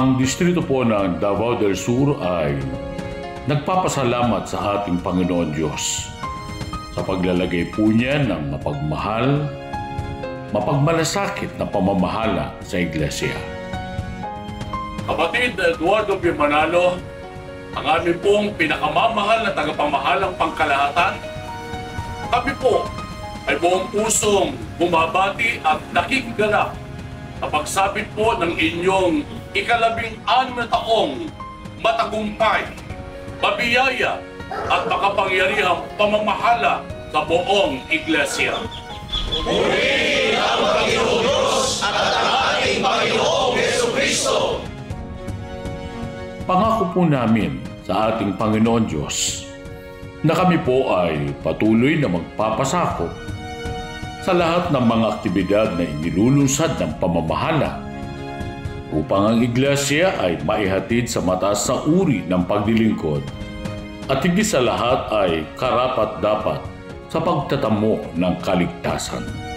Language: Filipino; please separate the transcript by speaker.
Speaker 1: Ang distrito po ng Davao del Sur ay nagpapasalamat sa ating Panginoon Diyos sa paglalagay po niya ng mapagmahal, mapagmalasakit na pamamahala sa iglesia.
Speaker 2: Kapatid Eduardo B. Manalo, ang aming pong pinakamamahal na tagapamahalang pangkalahatan, kami po ay buong pusong bumabati at nakikiganap sa pagsabit po ng inyong ika-16 na taong matagumpay, mabiyaya at makapangyarihang pamamahala sa buong iglesia.
Speaker 3: Purihin ang Panginoong Diyos at ang ating Panginoong Jesucristo.
Speaker 1: Pangako po namin sa ating Panginoon Diyos na kami po ay patuloy na magpapasakop sa lahat ng mga aktibidad na inilulunsad ng pamamahala upang ang iglesia ay maihatid sa mataas na uri ng paglilingkod at higit sa lahat ay karapat-dapat sa pagtatamo ng kaligtasan.